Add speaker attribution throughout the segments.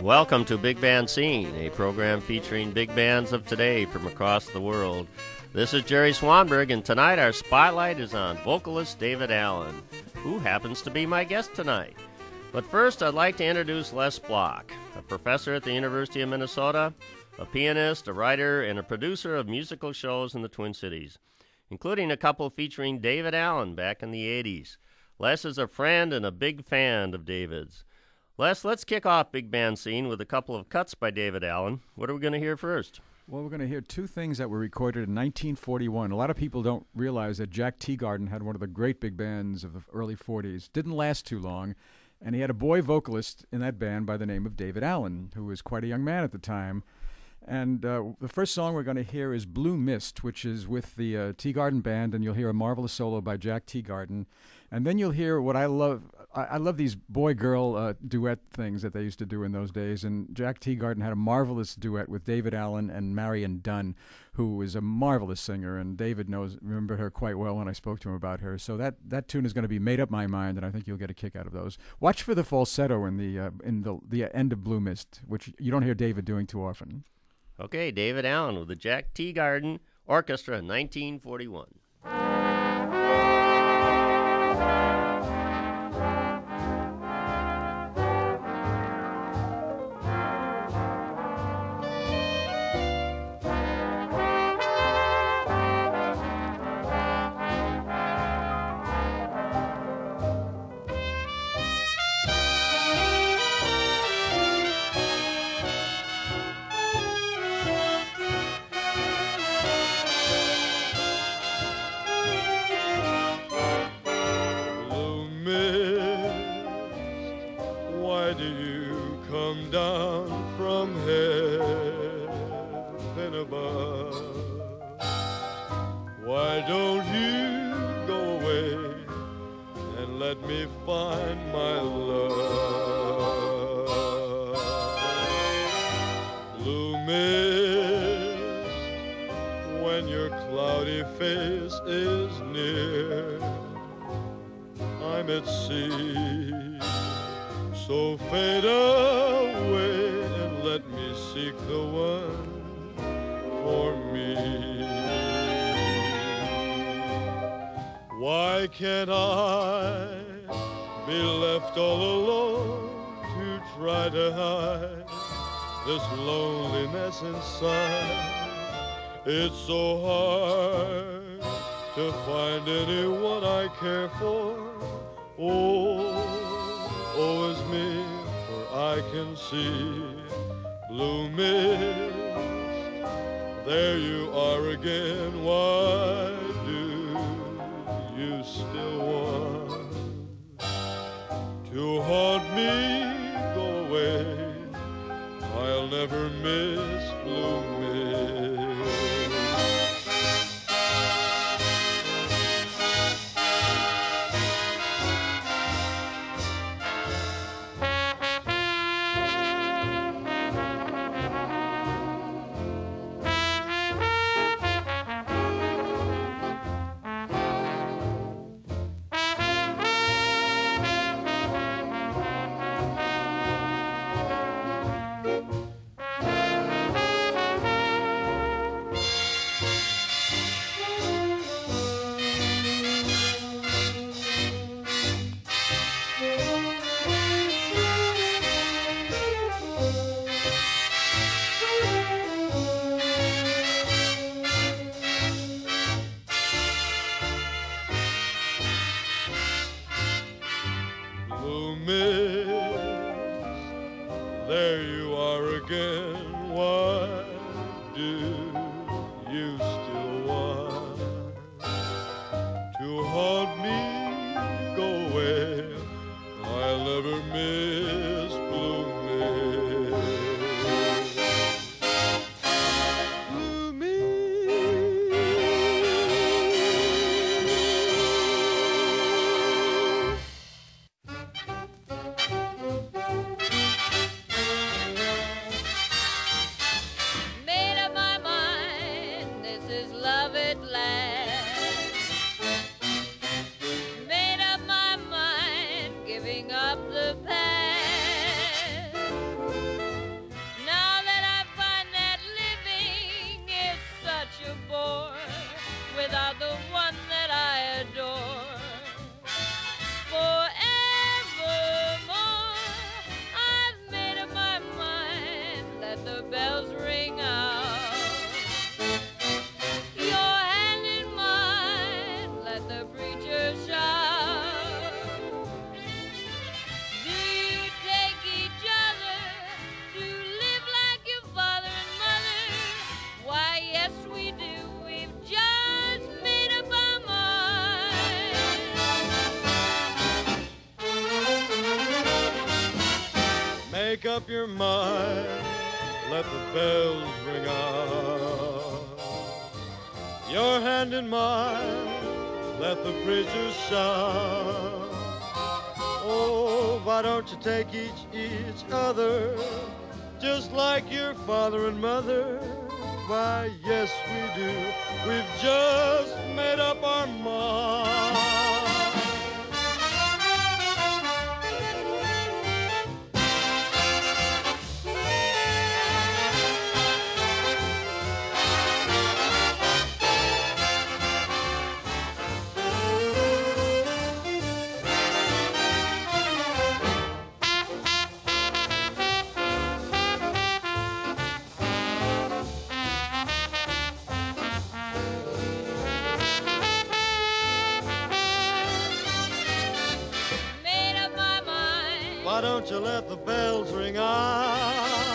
Speaker 1: Welcome to Big Band Scene, a program featuring big bands of today from across the world. This is Jerry Swanberg, and tonight our spotlight is on vocalist David Allyn, who happens to be my guest tonight. But first, I'd like to introduce Les Block, a professor at the University of Minnesota, a pianist, a writer, and a producer of musical shows in the Twin Cities, including a couple featuring David Allyn back in the 80s. Les is a friend and a big fan of David's. Les, let's kick off Big Band Scene with a couple of cuts by David Allyn. What are we going to hear first?
Speaker 2: Well, we're going to hear two things that were recorded in 1941. A lot of people don't realize that Jack Teagarden had one of the great big bands of the early 40s. Didn't last too long, and he had a boy vocalist in that band by the name of David Allyn, who was quite a young man at the time. And the first song we're going to hear is Blue Mist, which is with the Teagarden Band, and you'll hear a marvelous solo by Jack Teagarden. And then you'll hear what I love. I love these boy-girl duet things that they used to do in those days. And Jack Teagarden had a marvelous duet with David Allyn and Marion Dunn, who is a marvelous singer. And David remembered her quite well when I spoke to him about her. So that tune is going to be Made Up My Mind, and I think you'll get a kick out of those. Watch for the falsetto in the end of Blue Mist, which you don't hear David doing too often.
Speaker 1: Okay, David Allyn with the Jack Teagarden Orchestra in 1941.
Speaker 3: Why can't I be left all alone to try to hide this loneliness inside? It's so hard to find anyone I care for. Oh, is me, for I can see blue mist. There you are again. Why do you still want to haunt me? Go away, I'll never miss blue mist. There you are again. Why do you still want to haunt me? Go away, I'll never miss blue mist. Blue mist.
Speaker 4: Made up my mind.
Speaker 3: make up your mind, let the bells ring out. Your hand in mine, let the preacher shout. Oh, why don't you take each other, just like your father and mother? Why, yes, we do. We've just made up our mind. Why don't you let the bells ring out?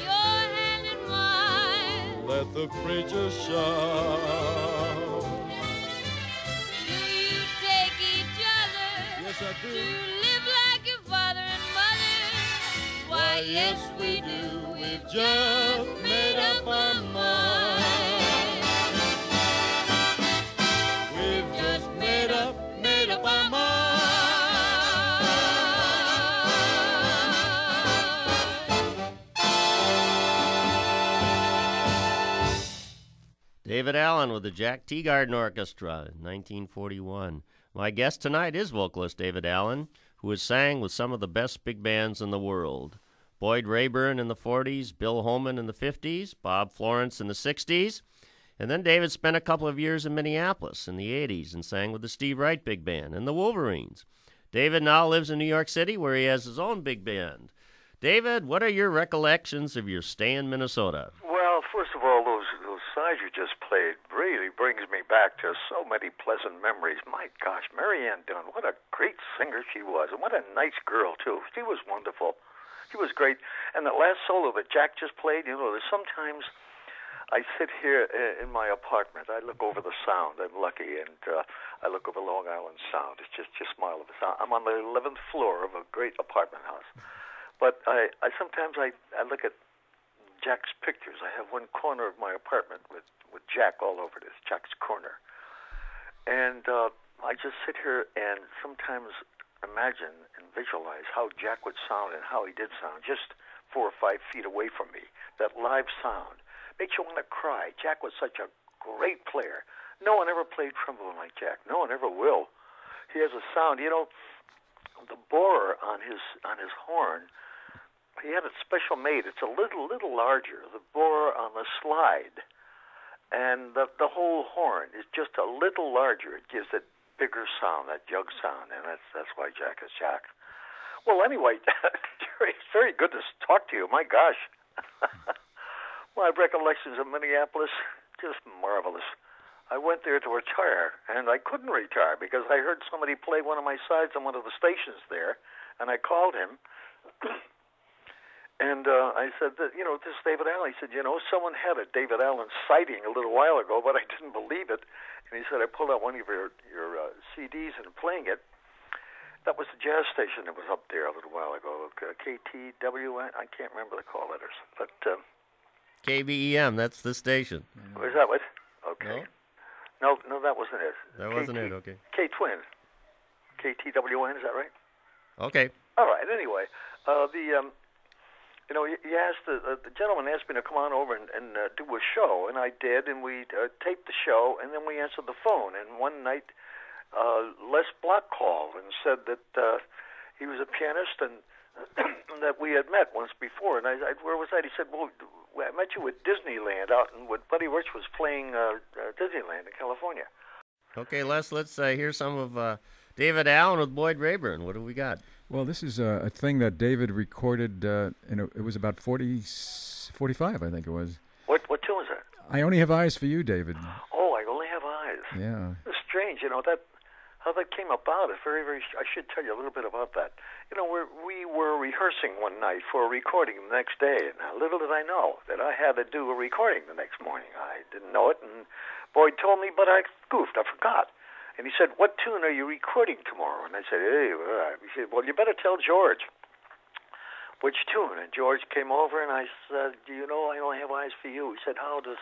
Speaker 4: Your hand in mine.
Speaker 3: Let the preacher shout.
Speaker 4: Do you take each other?
Speaker 3: Yes, I do.
Speaker 4: To live like your father and mother? Why, yes, we do. We've just made up our mind.
Speaker 3: We've just made up our mind.
Speaker 1: David Allyn with the Jack Teagarden Orchestra in 1941. My guest tonight is vocalist David Allyn, who has sang with some of the best big bands in the world. Boyd Rayburn in the 40s, Bill Holman in the 50s, Bob Florence in the 60s, and then David spent a couple of years in Minneapolis in the 80s and sang with the Steve Wright Big Band and the Wolverines. David now lives in New York City, where he has his own big band. David, what are your recollections of your stay in Minnesota?
Speaker 5: Well, first of all, those songs you just played really brings me back to so many pleasant memories. My gosh, Marianne Dunn, what a great singer she was, and what a nice girl, too. She was wonderful. She was great. And the last solo that Jack just played, there's sometimes I sit here in my apartment. I look over the Sound. I'm lucky, and I look over Long Island Sound. It's just smile of the Sound. I'm on the 11th floor of a great apartment house. But I sometimes I look at Jack's pictures. I have one corner of my apartment with Jack all over it. It's Jack's corner. And I just sit here and sometimes imagine and visualize how Jack would sound and how he did sound just 4 or 5 feet away from me. That live sound makes you want to cry. Jack was such a great player. No one ever played trombone like Jack. No one ever will. He has a sound. The borer on his horn, he had it special made. It's a little larger, the borer on the slide. And the whole horn is just a little larger. It gives it bigger sound, that jug sound, and that's why Jack is Jack. Well, anyway, Jerry, it's very good to talk to you. My gosh. My recollections of Minneapolis, just marvelous. I went there to retire, and I couldn't retire because I heard somebody play one of my sides on one of the stations there, and I called him. And I said, this is David Allyn. He said, someone had a David Allyn sighting a little while ago, but I didn't believe it. And he said, I pulled out one of your CDs and playing it. That was the jazz station that was up there a little while ago, KTWN. I can't remember the call letters, but
Speaker 1: KBEM, that's the station.
Speaker 5: Is that what? Okay. No, that wasn't it.
Speaker 1: That wasn't it, okay.
Speaker 5: K-Twin. KTWN, is that right?
Speaker 1: Okay.
Speaker 5: All right, anyway, he asked the gentleman asked me to come on over and do a show, and I did, and we taped the show, and then we answered the phone. And one night, Les Block called and said that he was a pianist and that we had met once before. And I where was that? He said, well, I met you at Disneyland out in when Buddy Rich was playing Disneyland in California.
Speaker 1: Okay, Les, let's hear some of David Allyn with Boyd Rayburn. What do we got?
Speaker 2: Well, this is a thing that David recorded, it was about 45, I think it was.
Speaker 5: What tune is that?
Speaker 2: I Only Have Eyes for You, David.
Speaker 5: Oh, I Only Have Eyes.
Speaker 2: Yeah.
Speaker 5: It's strange, how that came about. It's very, very, I should tell you a little bit about that. We were rehearsing one night for a recording the next day, and little did I know that I had to do a recording the next morning. I didn't know it, and Boyd told me, but I goofed, I forgot. And he said, what tune are you recording tomorrow? And I said, hey, he said, well, you better tell George. which tune? And George came over, and I said, do you know I only have eyes for you? He said, how does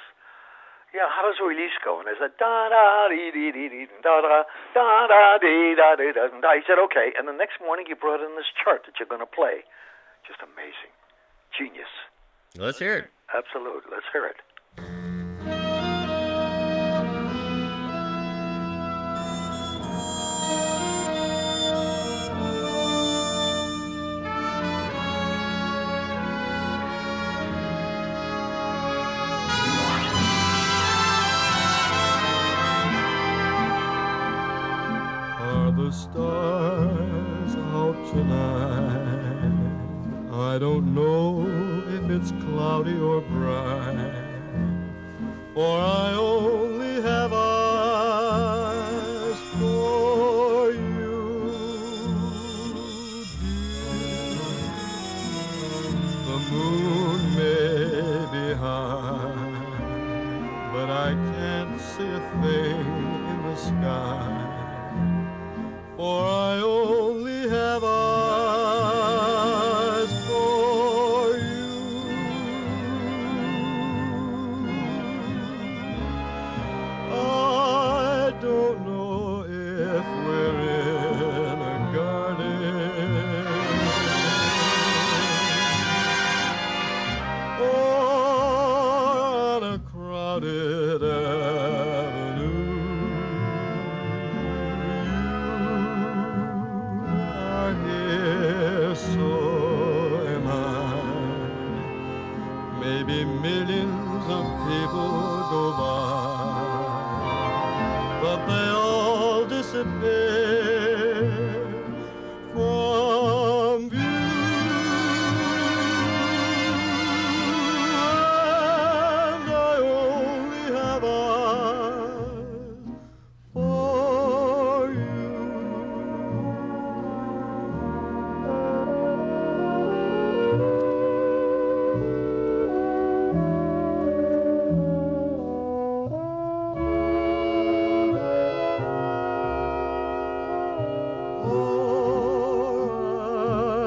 Speaker 5: the release go? And I said, da-da-dee-dee-dee-dee, da-da, da-da-dee-da-dee-da-da. He said, okay. And the next morning, he brought in this chart that you're going to play. Just amazing. Genius.
Speaker 1: Let's hear it.
Speaker 5: Absolutely. Let's hear it.
Speaker 3: Are the stars out tonight? I don't know if it's cloudy or bright, for I only have eyes for you, dear. The moon may be high, but I can't see a thing in the sky, for I only have eyes for you. I don't know if we're in a garden or on a crowded avenue. So am I. Maybe millions of people go by, but they all disappear from view. And I only have eyes for you.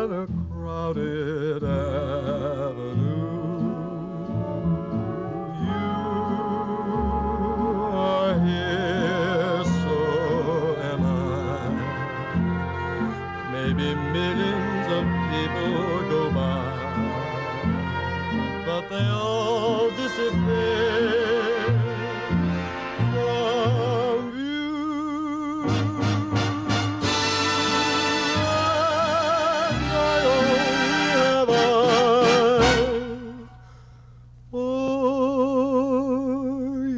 Speaker 3: On a crowded avenue, you are here, so am I. Maybe millions of people go by, but they all disappear from view. And I only have eyes for you.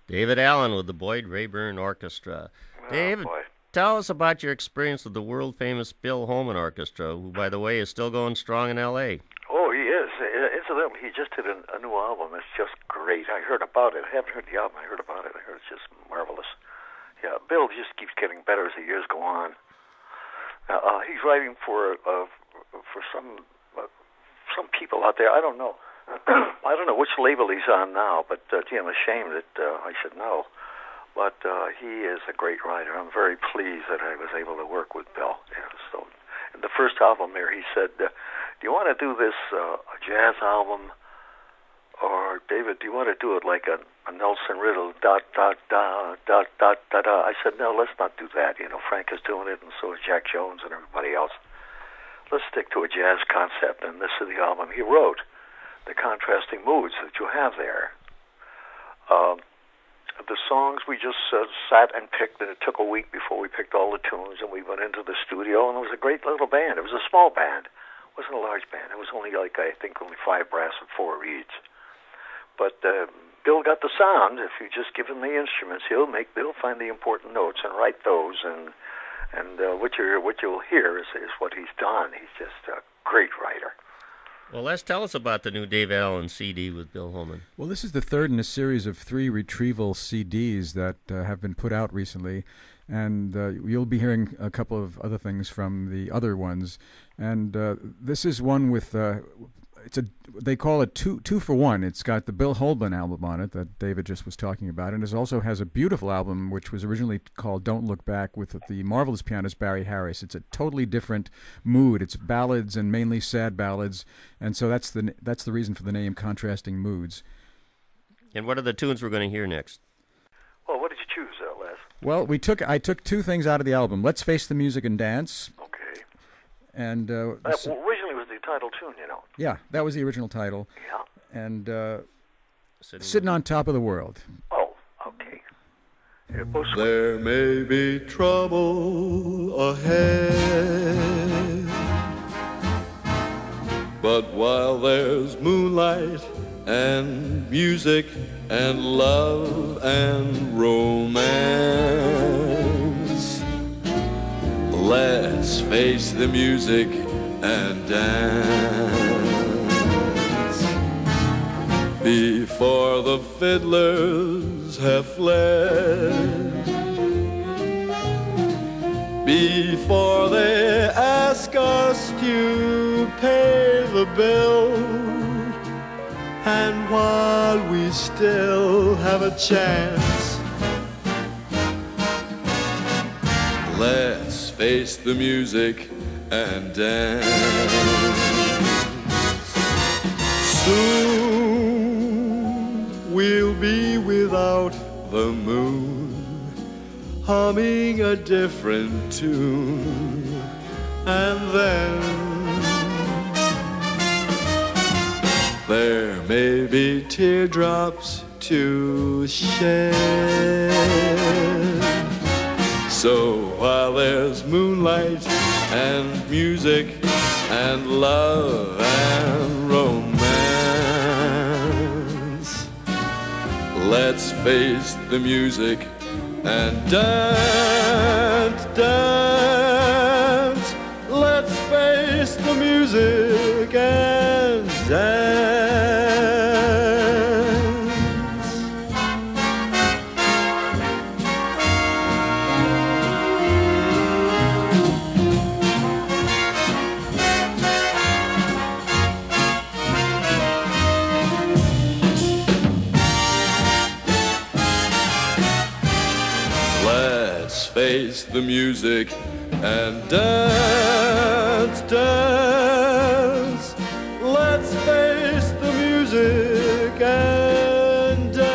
Speaker 1: David Allyn with the Boyd Rayburn Orchestra. David,
Speaker 5: boy.
Speaker 1: tell us about your experience with the world-famous Bill Holman Orchestra, who, by the way, is still going strong in L.A.
Speaker 5: Oh, he is. Incidentally, he just did a new album. It's just great. I heard about it. I haven't heard the album. I heard about it. I heard it's just marvelous. Yeah, Bill just keeps getting better as the years go on. He's writing for some people out there. I don't know. I don't know which label he's on now, but gee, I'm ashamed that I should know. But he is a great writer. I'm very pleased that I was able to work with Bill. Yeah, so in the first album there, he said, do you want to do this a jazz album? Or, David, do you want to do it like a Nelson Riddle, da-da-da-da-da-da-da? I said, no, let's not do that. You know, Frank is doing it, and so is Jack Jones and everybody else. Let's stick to a jazz concept, and this is the album he wrote, the contrasting moods that you have there. The songs we just sat and picked, and it took a week before we picked all the tunes, and we went into the studio, and it was a great little band. It was a small band. It wasn't a large band. It was only I think only 5 brass and 4 reeds. But Bill got the sound. If you just give him the instruments, he'll find the important notes and write those, and what you'll hear is what he's done. He's just a great writer.
Speaker 1: Well, Les, tell us about the new Dave Allen CD with Bill Holman.
Speaker 2: Well, this is the third in a series of 3 retrieval CDs that have been put out recently, and you'll be hearing a couple of other things from the other ones. And this is one with they call it two for one. It's got the Bill Holman album on it that David just was talking about, and it also has a beautiful album which was originally called Don't Look Back with the marvelous pianist Barry Harris. It's a totally different mood. It's ballads and mainly sad ballads, and so that's the reason for the name, Contrasting Moods.
Speaker 1: And what are the tunes we're going to hear next?
Speaker 5: Well, what did you choose, Les?
Speaker 2: Well, I took 2 things out of the album. Let's Face the Music and Dance.
Speaker 5: Okay.
Speaker 2: And
Speaker 5: originally was the title tune, you know.
Speaker 2: yeah, that was the original title.
Speaker 5: Yeah.
Speaker 2: And Sitting on Top of the World.
Speaker 5: Oh, okay.
Speaker 3: There may be trouble ahead, but while there's moonlight and music and love and romance, let's face the music and dance before the fiddlers have fled, before they ask us to pay the bill, and while we still have a chance, let's face the music and dance. Soon we'll be without the moon, humming a different tune, and then there may be teardrops to shed. So while there's moonlight and music and love and romance, let's face the music and dance, dance. Let's face the music and dance. Let's face the music and dance, dance. Let's face the music and dance.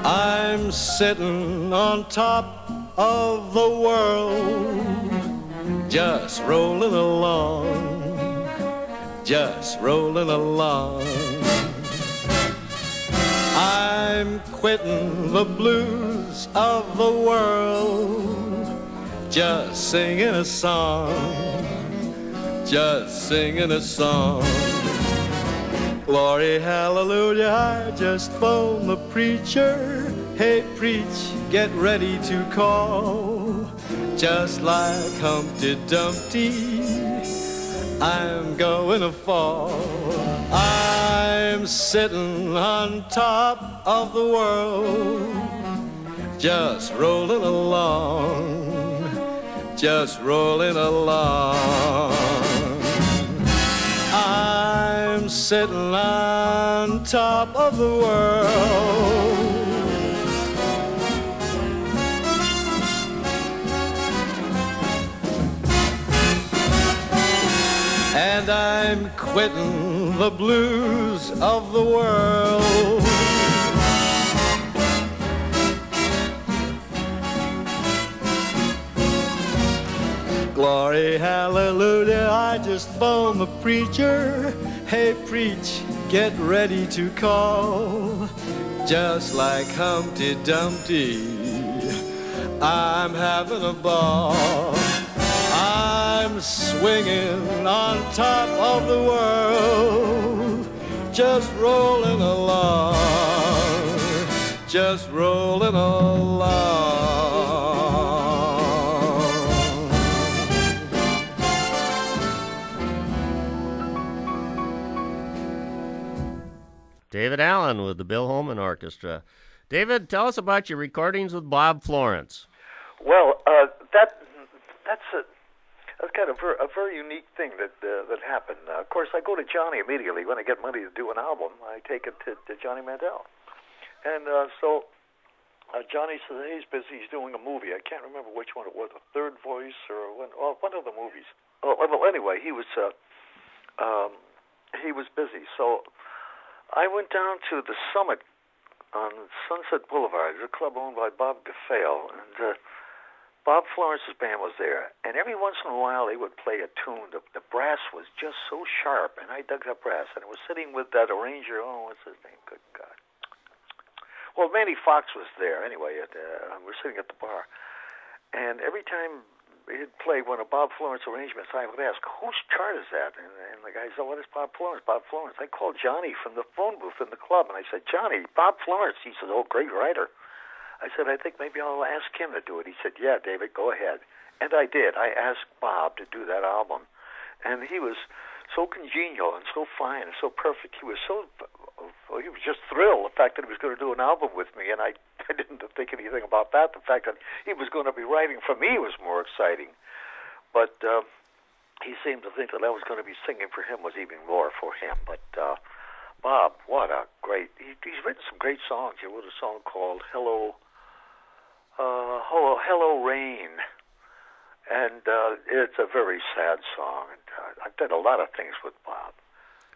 Speaker 3: I'm sitting on top of the world, just rolling along, just rolling along. I'm quitting the blues of the world, just singing a song, just singing a song. Glory, hallelujah, I just phoned the preacher. Hey, preach, get ready to call. Just like Humpty Dumpty, I'm going to fall. I'm sitting on top of the world, just rolling along, just rolling along. I'm sitting on top of the world, and I'm quitting the blues of the world. Glory, hallelujah, I just phoned the preacher. Hey, preach, get ready to call. Just like Humpty Dumpty, I'm having a ball. I'm swinging on top of the world, just rolling along, just rolling along.
Speaker 1: David Allyn with the Bill Holman Orchestra. David, tell us about your recordings with Bob Florence.
Speaker 5: Well, that's kind of a very unique thing that happened. Of course, I go to Johnny immediately when I get money to do an album. I take it to Johnny Mandel, and so Johnny says he's busy. He's doing a movie. I can't remember which one it was, The Third Voice or one of the movies. Oh, well, anyway, he was busy. So I went down to the Summit on Sunset Boulevard. It's a club owned by Bob Gaffale, and Bob Florence's band was there. And every once in a while, they would play a tune. The brass was just so sharp, and I dug that brass. And I was sitting with that arranger. Oh, what's his name? Good God. Well, Manny Fox was there. Anyway, we're sitting at the bar. And every time he'd play one of Bob Florence's arrangements, I would ask, whose chart is that? And the guy said, what is Bob Florence? Bob Florence. I called Johnny from the phone booth in the club, and I said, Johnny, Bob Florence. He said, oh, great writer. I said, I think maybe I'll ask him to do it. He said, yeah, David, go ahead. And I did. I asked Bob to do that album. And he was so congenial and so fine and so perfect. He was just thrilled, the fact that he was going to do an album with me. And I didn't think anything about that. The fact that he was going to be writing for me was more exciting. But he seemed to think that I was going to be singing for him was even more for him. But Bob, what a great... He's written some great songs. He wrote a song called Hello Rain, and it's a very sad song. And I've done a lot of things with Bob.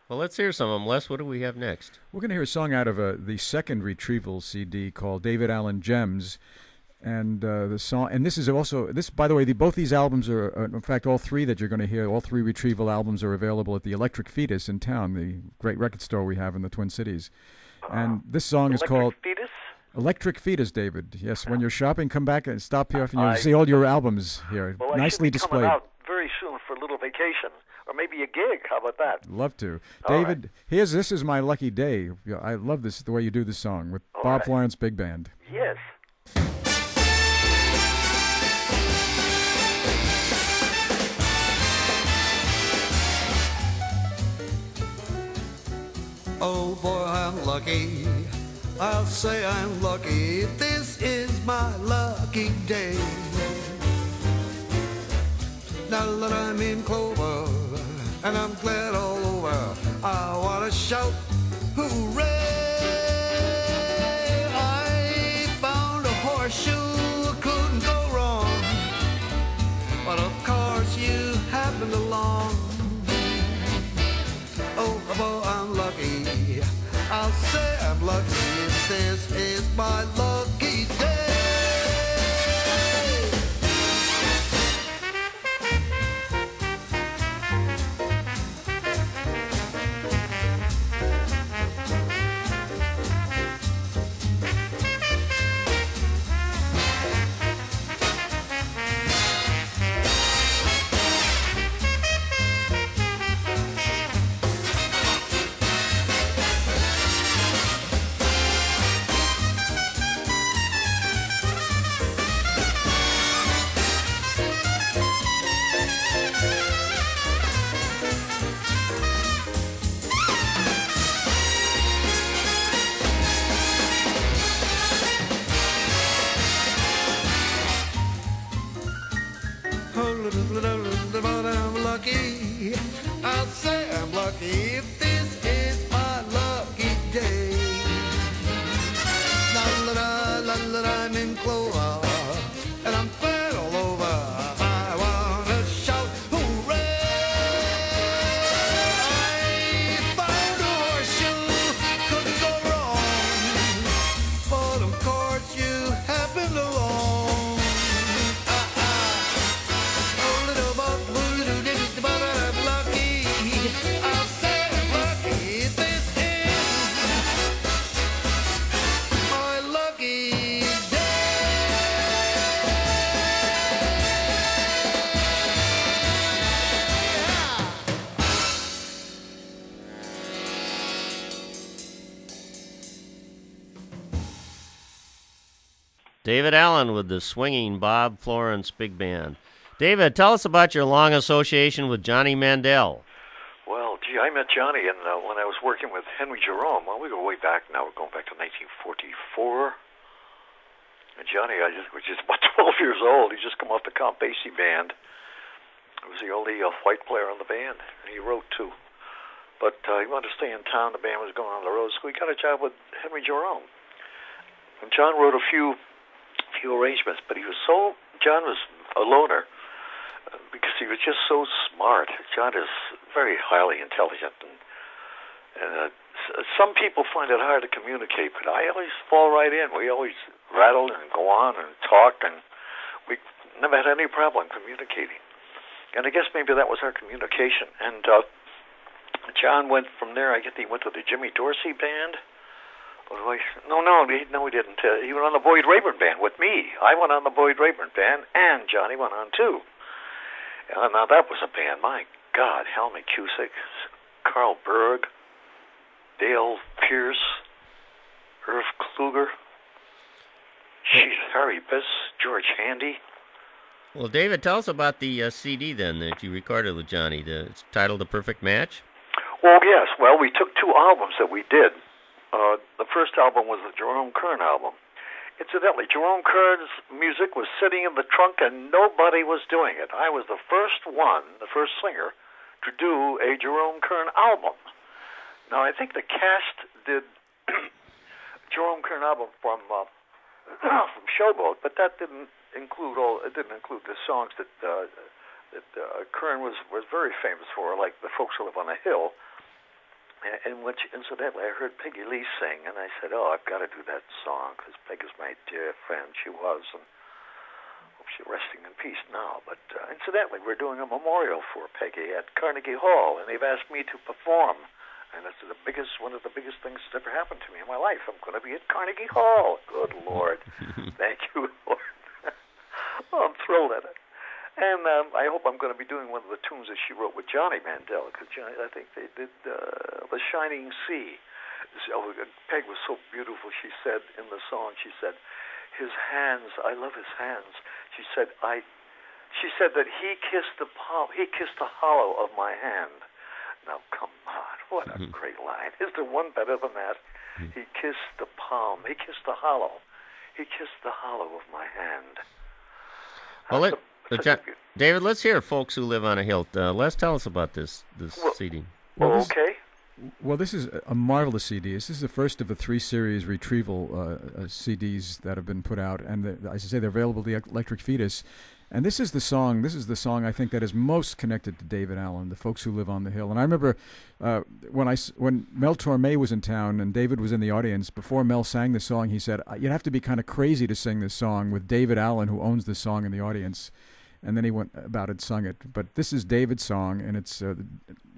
Speaker 1: Well, let's hear some of them. Les, what do we have next?
Speaker 2: We're going to hear a song out of the second Retrieval CD called David Allyn Gems, and the song. And this is also by the way, both these albums are, in fact, all three that you're going to hear, all three Retrieval albums are available at the Electric Fetus in town, the great record store we have in the Twin Cities. And this song is called
Speaker 5: Fetus?
Speaker 2: Electric Fetus, David. Yes, when you're shopping, come back and stop here, and you'll see all your albums here,
Speaker 5: well,
Speaker 2: nicely
Speaker 5: I should be
Speaker 2: displayed.
Speaker 5: coming out very soon for a little vacation, or maybe a gig. How about that?
Speaker 2: Love to,
Speaker 5: All
Speaker 2: David.
Speaker 5: right.
Speaker 2: This is my lucky day. I love this the way you do this song with
Speaker 5: All
Speaker 2: Bob
Speaker 5: right.
Speaker 2: Florence Big Band.
Speaker 5: Yes.
Speaker 6: Oh boy, I'm lucky. I'll say I'm lucky. This is my lucky day. Now that I'm in clover and I'm glad all over, I want to shout hooray! I found a horseshoe, couldn't go wrong. But of course you happened along. Oh boy, I'm lucky. I'll say I'm lucky. This is my lucky day. I'm lucky. I'll say I'm lucky if this is my lucky day. I'm in clover and I'm fed all over. I wanna shout hooray! I found a horseshoe, couldn't go wrong. But of course you happened along. Oh, little bug, but I'm lucky. I'll say I'm lucky. This is my lucky day.
Speaker 1: David Allyn with the swinging Bob Florence Big Band. David, tell us about your long association with Johnny Mandel.
Speaker 5: Well, gee, I met Johnny when I was working with Henry Jerome. Well, we go way back now. We're going back to 1944. And Johnny, was just about 12 years old. He just come off the Count Basie band. He was the only white player on the band, and he wrote too. But he wanted to stay in town. The band was going on the road, so we got a job with Henry Jerome. And John wrote a few arrangements, but John was a loner because he was just so smart. John is very highly intelligent, and some people find it hard to communicate, but I always fall right in. We always rattle and go on and talk, and we never had any problem communicating. And I guess maybe that was our communication. And John went from there. He went to the Jimmy Dorsey band. No, he didn't. He went on the Boyd Rayburn band with me. I went on the Boyd Rayburn band, and Johnny went on too. And now that was a band. My God, Helmy Cusick, Carl Berg, Dale Pierce, Irv Kluger, Harry Biss, George Handy.
Speaker 1: Well, David, tell us about the CD then that you recorded with Johnny. It's titled The Perfect Match?
Speaker 5: Well, yes. Well, we took 2 albums that we did. The first album was the Jerome Kern album. Incidentally, Jerome Kern's music was sitting in the trunk and nobody was doing it. I was the first singer, to do a Jerome Kern album. Now, I think the cast did Jerome Kern album from Showboat, but that didn't include the songs that Kern was very famous for, like The Folks Who Live on a Hill. And which, incidentally, I heard Peggy Lee sing, and I said, I've got to do that song, because Peg is my dear friend. She was, and hope she's resting in peace now. But incidentally, we're doing a memorial for Peggy at Carnegie Hall, and they've asked me to perform. And it's one of the biggest things that's ever happened to me in my life. I'm going to be at Carnegie Hall. Good Lord. Thank you, Lord. I'm thrilled at it. And I hope I'm going to be doing one of the tunes that she wrote with Johnny Mandel, because I think they did The Shining Sea. Peg was so beautiful. She said in the song, she said, his hands, I love his hands. She said that he kissed the hollow of my hand. Now, come on, what a great line. Is there one better than that? He kissed the palm. He kissed the hollow. He kissed the hollow of my hand.
Speaker 1: Well, David, let's hear Folks Who Live on a Hill. Les, tell us about this CD.
Speaker 5: Okay.
Speaker 2: Well, this is a marvelous CD. This is the first of the 3 series retrieval CDs that have been put out, and as I say, they're available to Electric Fetus. And this is the song I think that is most connected to David Allyn, The Folks Who Live on the Hill. And I remember when Mel Torme was in town and David was in the audience, before Mel sang the song, he said, you'd have to be kind of crazy to sing this song with David Allyn, who owns the song, in the audience. And then he went about and sung it. But this is David's song, and it's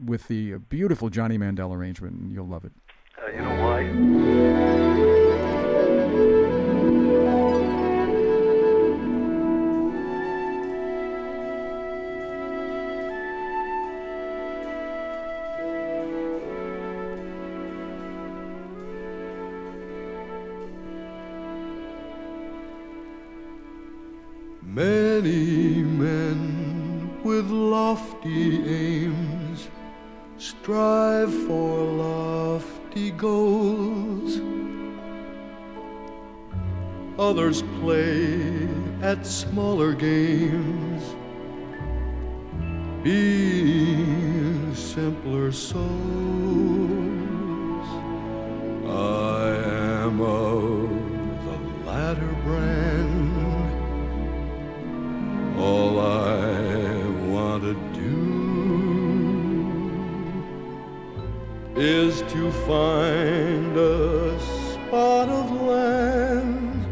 Speaker 2: with the beautiful Johnny Mandel arrangement, and you'll love it.
Speaker 5: You know why?
Speaker 3: Many men with lofty aims strive for lofty goals. Others play at smaller games, being simpler souls. I am of the latter brand. All I want to do is to find a spot of land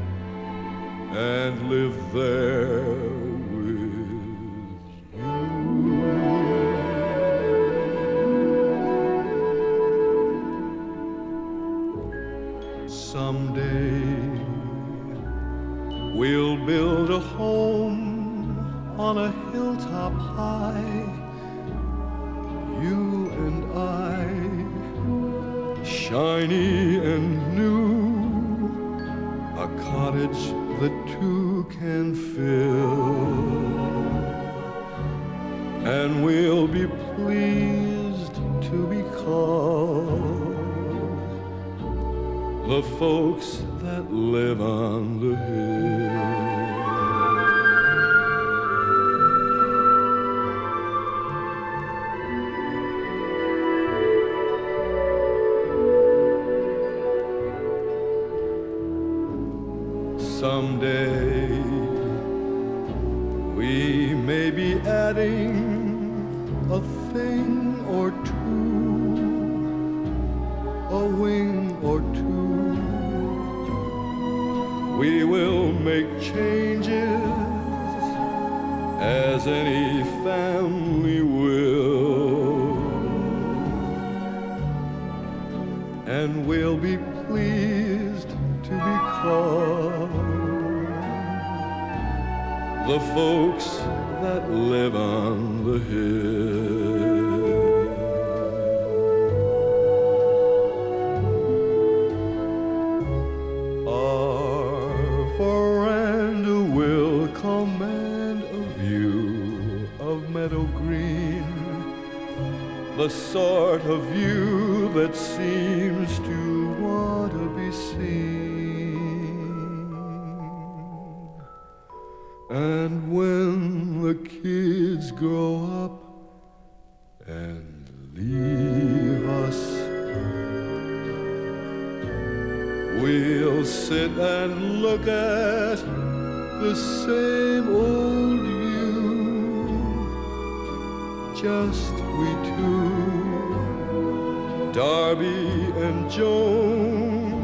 Speaker 3: and live there with you. Someday we'll build a home on a hilltop high, you and I, shiny and new, a cottage the two can fill, and we'll be pleased to be called the folks that live on the hill. Someday we may be adding a thing or two, a wing or two. We will make changes as any family will, and we'll be pleased to be called the folks that live on the hill. Our veranda will command a view of meadow green, the sort of view that seems to want to be seen. And when the kids grow up and leave us, we'll sit and look at the same old view, just we two, Darby and Joan,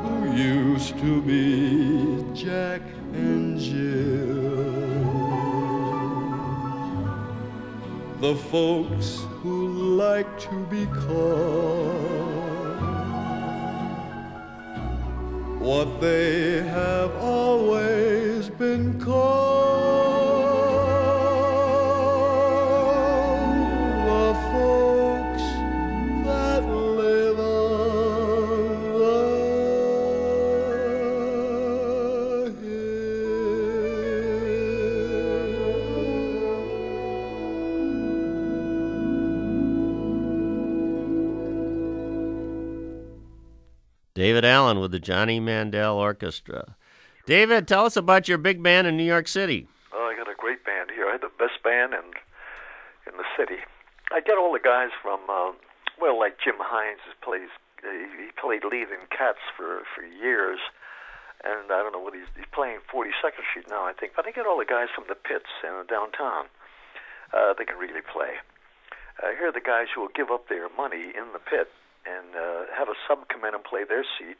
Speaker 3: who used to be Jack and Jill. The folks who like to be called what they have always been called, the folks that live on the
Speaker 1: David Allyn with the Johnny Mandel Orchestra. David, tell us about your big band in New York City.
Speaker 5: Oh, I got a great band here. I had the best band in the city. I get all the guys from, like Jim Hines he played lead in Cats for years, and I don't know what he's playing 42nd Street now, I think. But I get all the guys from the pits downtown. They can really play. Here are the guys who will give up their money in the pit and have a sub come in and play their seat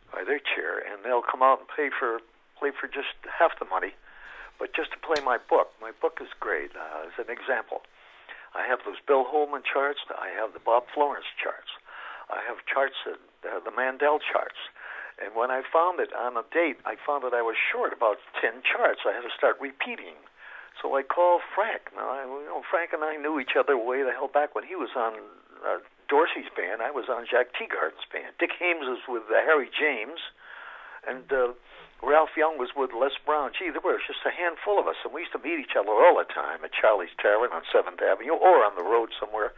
Speaker 5: by their chair, and they'll come out and play for just half the money, but just to play my book. My book is great. As an example, I have those Bill Holman charts. I have the Bob Florence charts. I have charts, the Mandel charts. And when I found it on a date, I found that I was short about 10 charts. I had to start repeating. So I called Frank. Now, Frank and I knew each other way the hell back when he was on Dorsey's band. I was on Jack Teagarden's band. Dick Hames was with Harry James, and Ralph Young was with Les Brown. Gee, there was just a handful of us, and we used to meet each other all the time at Charlie's Tavern on 7th Avenue or on the road somewhere.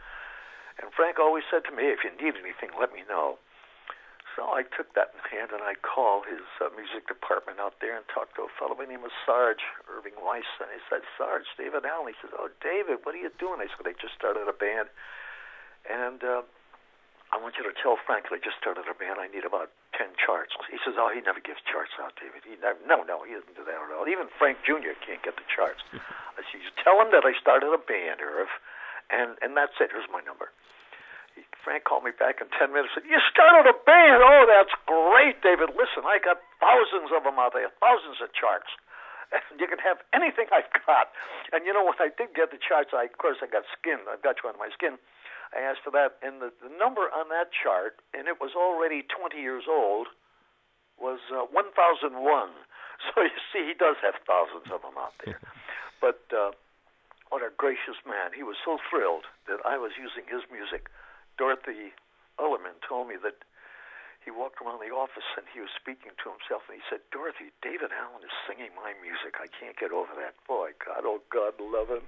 Speaker 5: And Frank always said to me, if you need anything, let me know. So I took that in hand, and I called his music department out there and talked to a fellow by the name of Sarge Irving Weiss. And he said, Sarge, David Allyn. He says, oh, David, what are you doing? I said, I just started a band. And I want you to tell Frank that I just started a band. I need about 10 charts. He says, oh, he never gives charts out, David. No, he doesn't do that at all. Even Frank Jr. can't get the charts. I said, you tell him that I started a band, Irv, and that's it. Here's my number. Frank called me back in 10 minutes and said, you started a band? Oh, that's great, David. Listen, I got thousands of them out there, thousands of charts. And you can have anything I've got. And when I did get the charts, of course I got skin. I've got you on my skin. I asked for that, and the number on that chart, and it was already 20 years old, was 1001. So you see, he does have thousands of them out there. But what a gracious man. He was so thrilled that I was using his music. Dorothy Ullerman told me that he walked around the office and he was speaking to himself, and he said, "Dorothy, David Allyn is singing my music. I can't get over that." Boy, God, oh God, love him.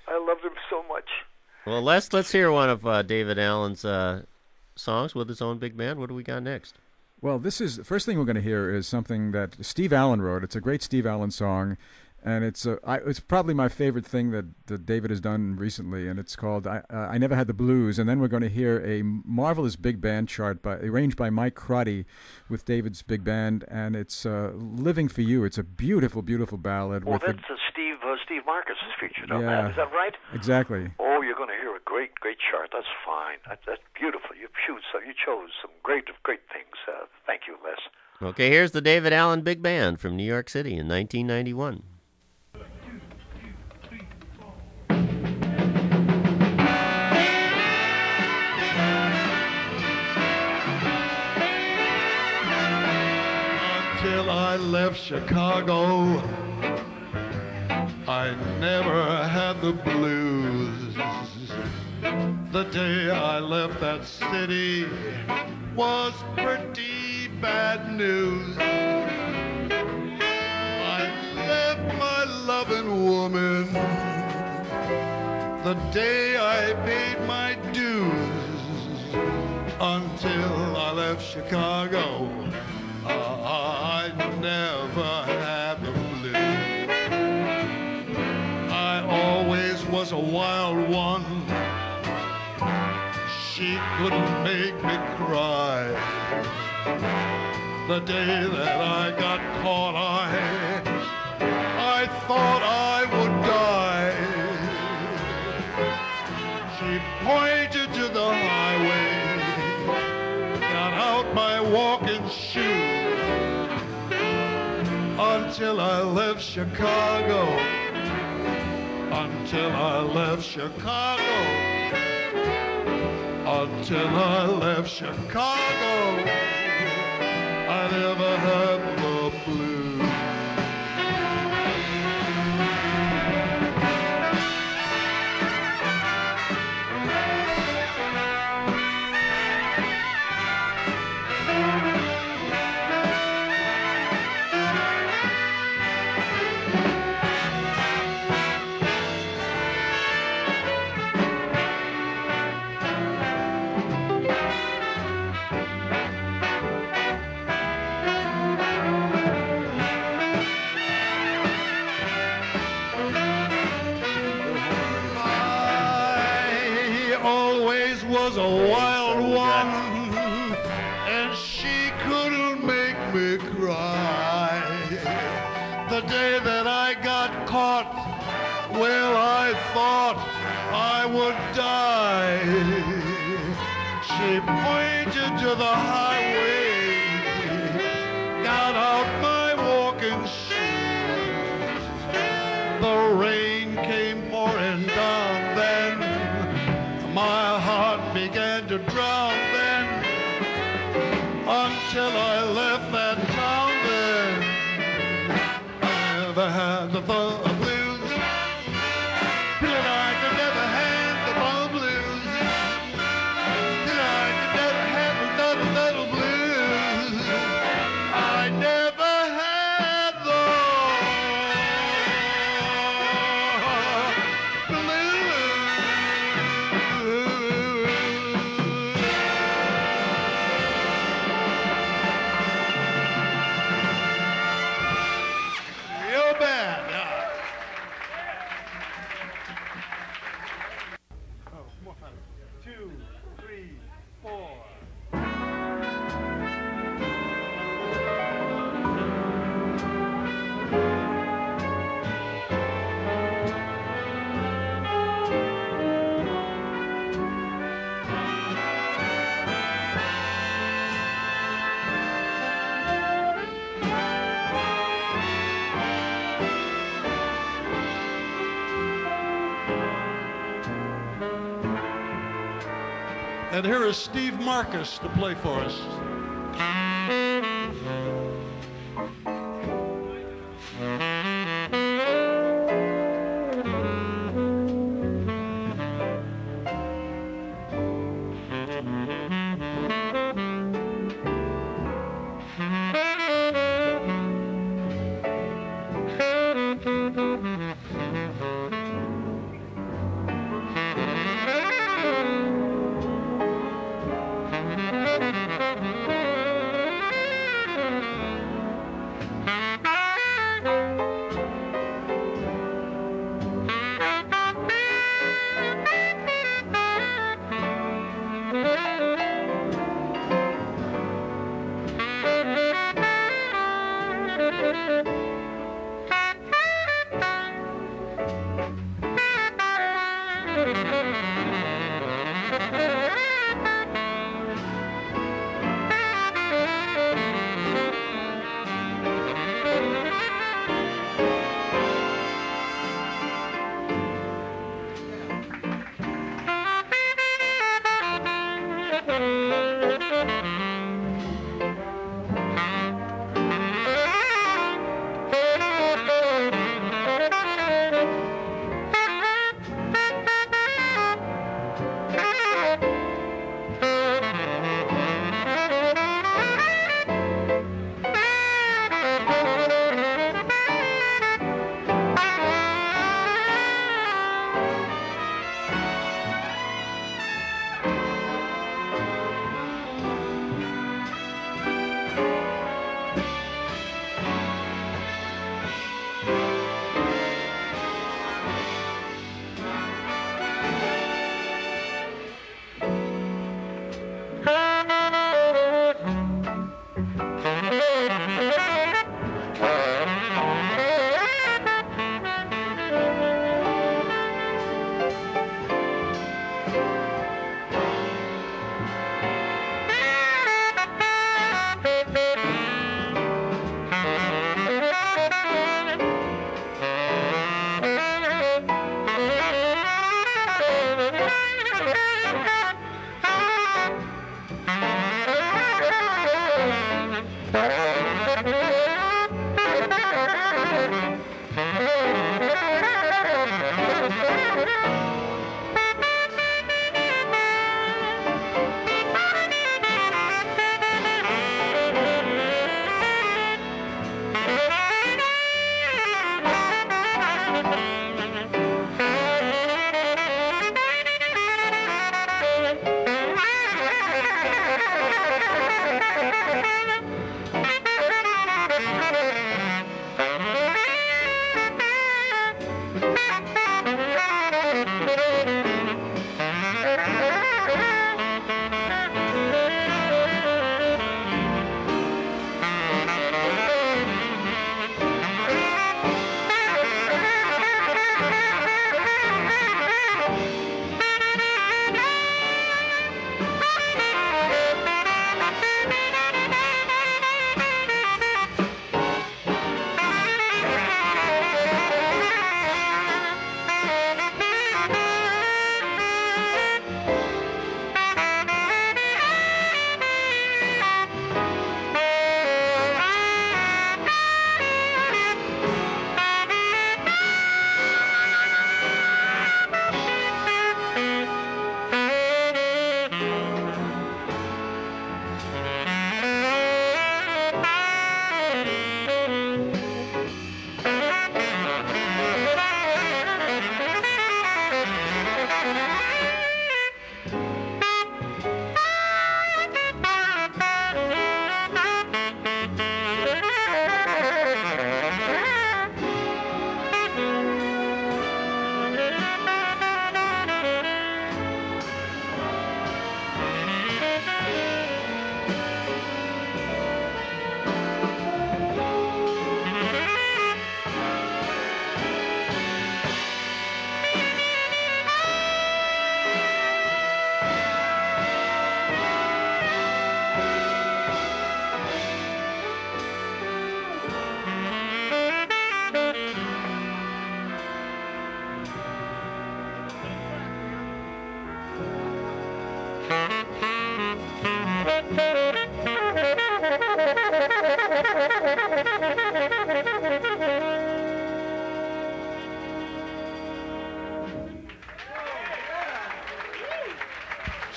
Speaker 5: I loved him so much.
Speaker 1: Well, let's hear one of David Allyn's songs with his own big band. What do we got next?
Speaker 2: Well, this is the first thing we're going to hear is something that Steve Allyn wrote. It's a great Steve Allyn song, and it's probably my favorite thing that David has done recently, and it's called I Never Had the Blues. And then we're going to hear a marvelous big band chart arranged by Mike Crotty with David's big band, and it's Living for You. It's a beautiful, beautiful ballad.
Speaker 5: Well, that's Steve Marcus is featured on that. Is that right?
Speaker 2: Exactly.
Speaker 5: Oh, you're going to hear a great chart. That's fine. That's beautiful. You chose some great things. Thank you, Les.
Speaker 1: Okay, here's the David Allyn Big Band from New York City in 1991.
Speaker 3: Until I left Chicago, I never had the blues. The day I left that city was pretty bad news. I left my loving woman the day I paid my dues. Until I left Chicago, I never had the blues. I always was a wild one. She couldn't make me cry. The day that I got caught, I thought I would die. She pointed to the highway, got out my walking shoe. Until I left Chicago, until I left Chicago, until I left Chicago, I never had the blues. Was a wild one, and she couldn't make me cry. The day that I got caught, well, I thought I would die. She pointed to the highway, got out my walking shoes. The rain came pouring down then, my heart began to drown then. Until I left that town then, I never had the blues. Till I could never have the blues. Till I could never have another little blues. I never had the And here is Steve Marcus to play for us.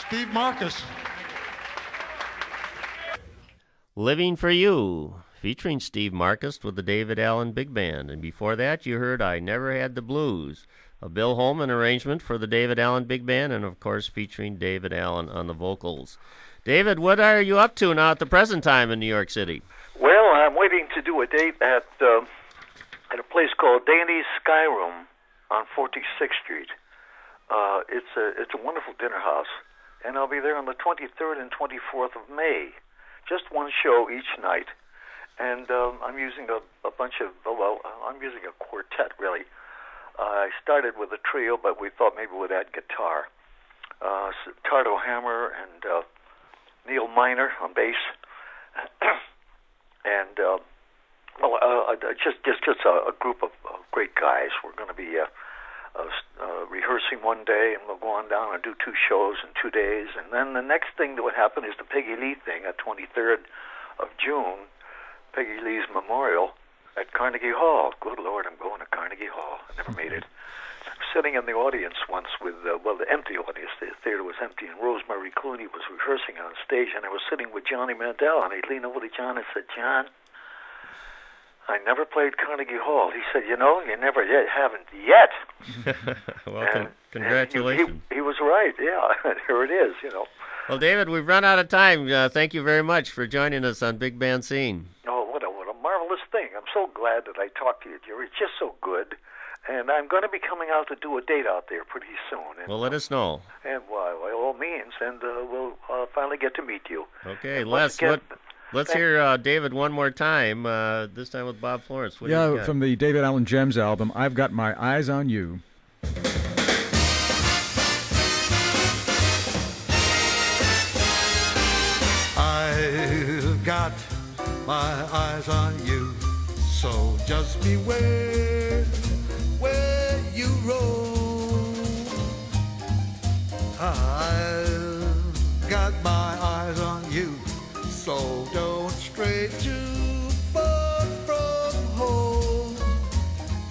Speaker 3: Steve Marcus.
Speaker 1: Living for You, featuring Steve Marcus with the David Allyn Big Band. And before that, you heard I Never Had the Blues, a Bill Holman arrangement for the David Allyn Big Band, and of course featuring David Allyn on the vocals. David, what are you up to now at the present time in New York City?
Speaker 5: Well, I'm waiting to do a date at a place called Danny's Sky Room on 46th Street. It's a wonderful dinner house, and I'll be there on the 23rd and 24th of May. Just one show each night, and I'm using I'm using a quartet, really. I started with a trio, but we thought maybe we'd add guitar. Tardo Hammer and Neil Miner on bass, and just a group of great guys. We're going to be rehearsing one day, and we'll go on down and do 2 shows in 2 days. And then the next thing that would happen is the Peggy Lee thing at 23rd of June, Peggy Lee's memorial at Carnegie Hall. Good Lord, I'm going to Carnegie Hall. I never made it. I'm sitting in the audience once with, the empty audience. The theater was empty, and Rosemary Clooney was rehearsing on stage, and I was sitting with Johnny Mandel, and he leaned over to John and said, "John, I never played Carnegie Hall." He said, "You never haven't yet."
Speaker 1: Well, congratulations.
Speaker 5: He was right, yeah. Here it is,
Speaker 1: Well, David, we've run out of time. Thank you very much for joining us on Big Band Scene.
Speaker 5: Oh, what a marvelous thing. I'm so glad that I talked to you, Jerry. It's just so good. And I'm going to be coming out to do a date out there pretty soon. And,
Speaker 1: Well, let us know.
Speaker 5: And by all means, and we'll finally get to meet you.
Speaker 1: Okay, let's hear David one more time, this time with Bob Florence. What do you got?
Speaker 2: From the David Allyn Gems album, I've Got My Eyes on You.
Speaker 6: I've got my eyes on you, so just beware where you roam. I've got my eyes on you, so don't stray too far from home.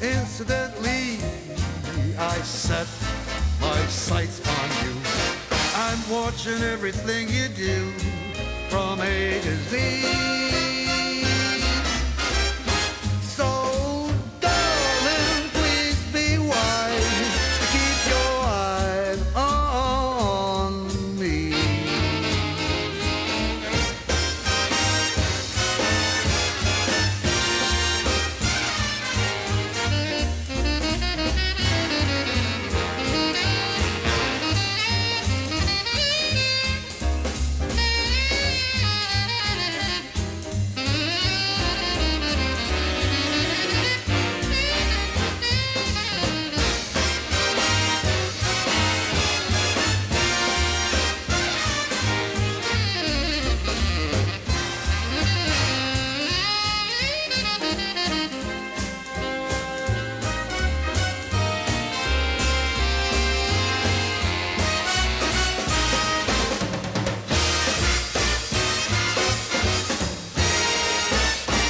Speaker 6: Incidentally, I set my sights on you. I'm watching everything you do from A to Z. So, darling, please be wise. Keep your eyes on me.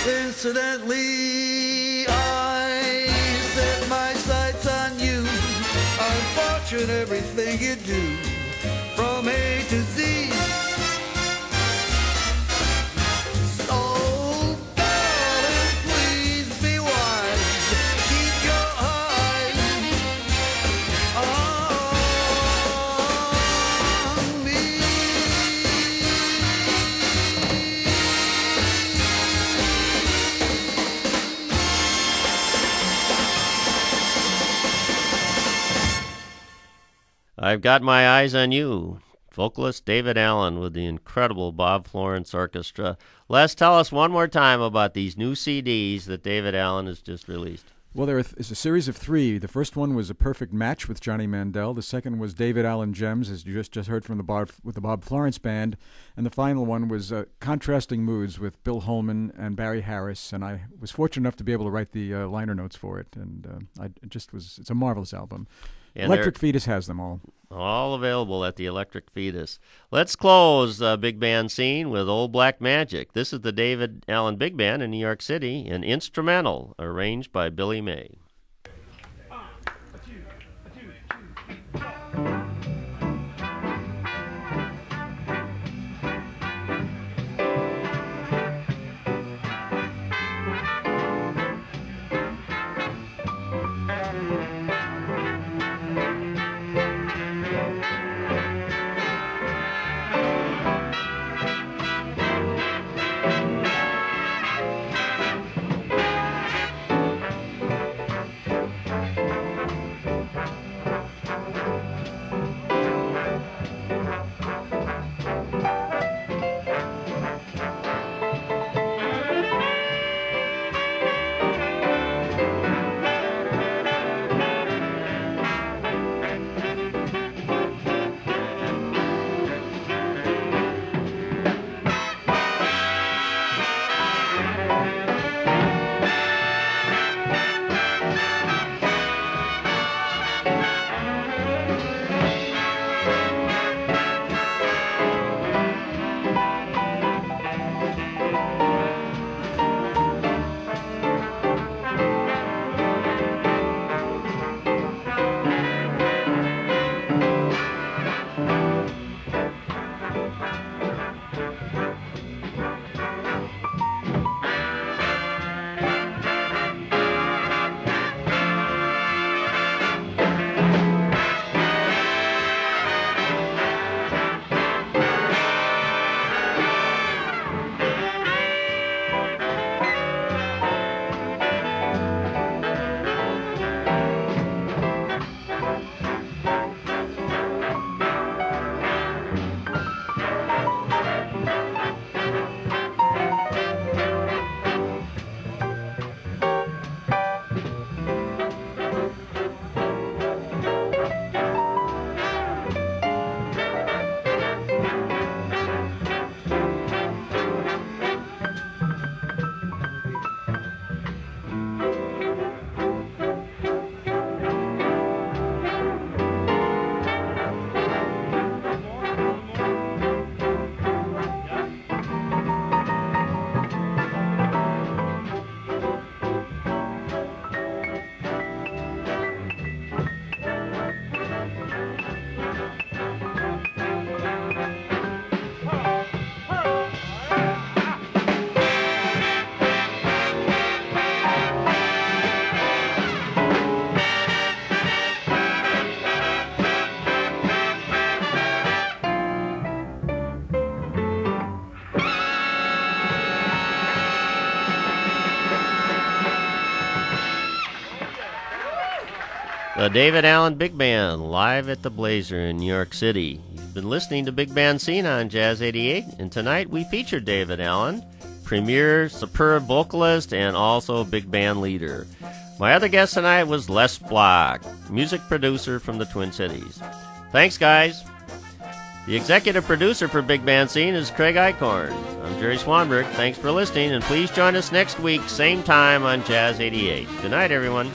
Speaker 6: Incidentally, I set my sights on you. I'm watching everything you do from A to Z. So, darling, please be wise. Keep your eyes on me.
Speaker 1: I've Got My Eyes on You. Vocalist David Allyn with the incredible Bob Florence Orchestra. Les, tell us one more time about these new CDs that David Allyn has just released.
Speaker 2: Well, there is a series of 3. The first one was A Perfect Match with Johnny Mandel. The second was David Allyn Gems, as you just heard from the Bob Florence Band. And the final one was Contrasting Moods with Bill Holman and Barry Harris. And I was fortunate enough to be able to write the liner notes for it. And it's a marvelous album.
Speaker 1: And
Speaker 2: Electric Fetus has them all.
Speaker 1: All available at the Electric Fetus. Let's close Big Band Scene with Old Black Magic. This is the David Allyn Big Band in New York City, an instrumental arranged by Billy May. The David Allyn Big Band, live at the Blazer in New York City. You've been listening to Big Band Scene on Jazz 88, and tonight we featured David Allyn, premier, superb vocalist, and also big band leader. My other guest tonight was Les Block, music producer from the Twin Cities. Thanks, guys. The executive producer for Big Band Scene is Craig Eichhorn. I'm Jerry Swanberg. Thanks for listening, and please join us next week, same time on Jazz 88. Good night, everyone.